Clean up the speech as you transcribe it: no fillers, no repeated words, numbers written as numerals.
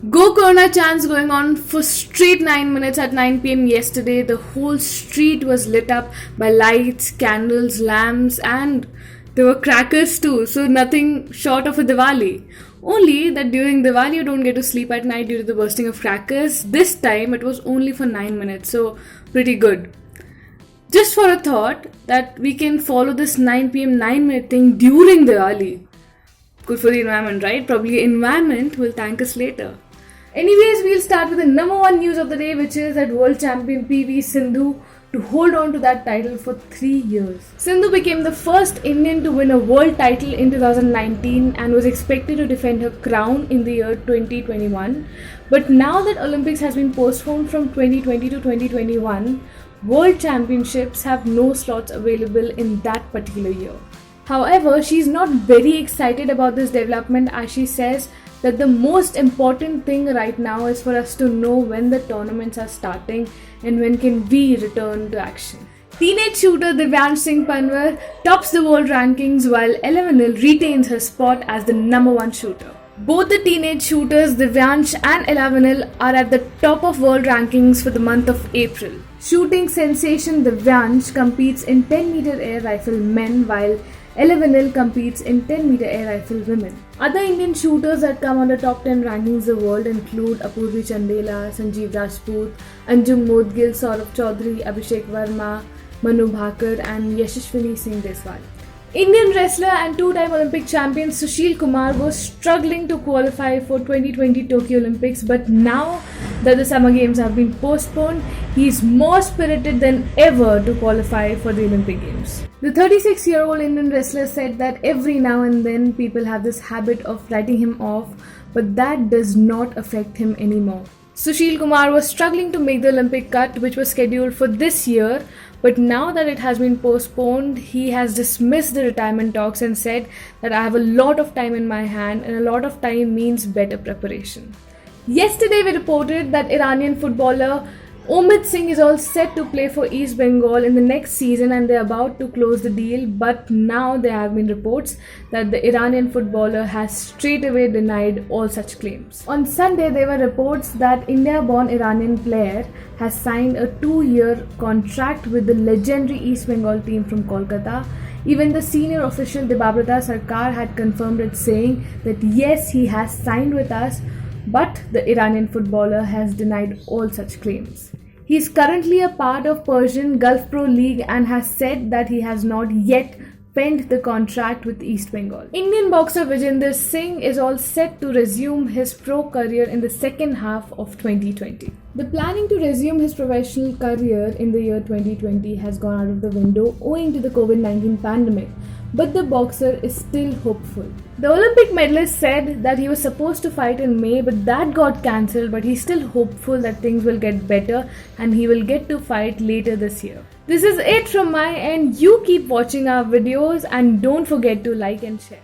Go Corona chants going on for straight 9 minutes at 9 pm yesterday. The whole street was lit up by lights, candles, lamps, and there were crackers too, so nothing short of a Diwali. Only that during Diwali you don't get to sleep at night due to the bursting of crackers. This time it was only for 9 minutes, so pretty good. Just for a thought that we can follow this 9 pm 9 minute thing during Diwali. Good for the environment, right? Probably environment will thank us later. Anyways, we'll start with the number one news of the day, which is that world champion PV Sindhu to hold on to that title for 3 years. Sindhu became the first Indian to win a world title in 2019 and was expected to defend her crown in the year 2021. But now that Olympics has been postponed from 2020 to 2021, World Championships have no slots available in that particular year. However, she's not very excited about this development, as she says that the most important thing right now is for us to know when the tournaments are starting and when can we return to action. Teenage shooter Divyansh Singh Panwar tops the world rankings while Elavenil retains her spot as the number one shooter. Both the teenage shooters Divyansh and Elavenil are at the top of world rankings for the month of April. Shooting sensation Divyansh competes in 10-meter air rifle men while Elavenil competes in 10-meter air rifle women. Other Indian shooters that come on the top 10 rankings of the world include Apurvi Chandela, Sanjeev Rajput, Anjum Modgil, Saurabh Chaudhary, Abhishek Verma, Manu Bhakar and Yashaswini Singh Deswal. Indian wrestler and two-time Olympic champion Sushil Kumar was struggling to qualify for 2020 Tokyo Olympics, but now that the Summer Games have been postponed, he is more spirited than ever to qualify for the Olympic Games. The 36-year-old Indian wrestler said that every now and then people have this habit of writing him off, but that does not affect him anymore. Sushil Kumar was struggling to make the Olympic cut, which was scheduled for this year, but now that it has been postponed, he has dismissed the retirement talks and said that I have a lot of time in my hand and a lot of time means better preparation. Yesterday we reported that Iranian footballer Omid Singh is all set to play for East Bengal in the next season and they're about to close the deal, but now there have been reports that the Iranian footballer has straight away denied all such claims. On Sunday, there were reports that India-born Iranian player has signed a 2-year contract with the legendary East Bengal team from Kolkata. Even the senior official Debabrata Sarkar had confirmed it, saying that yes, he has signed with us, but the Iranian footballer has denied all such claims. He is currently a part of Persian Gulf Pro League and has said that he has not yet penned the contract with East Bengal. Indian boxer Vijender Singh is all set to resume his pro career in the second half of 2020. The planning to resume his professional career in the year 2020 has gone out of the window owing to the COVID-19 pandemic, but the boxer is still hopeful. The Olympic medalist said that he was supposed to fight in May, but that got cancelled, but he's still hopeful that things will get better and he will get to fight later this year. This is it from my end. You keep watching our videos and don't forget to like and share.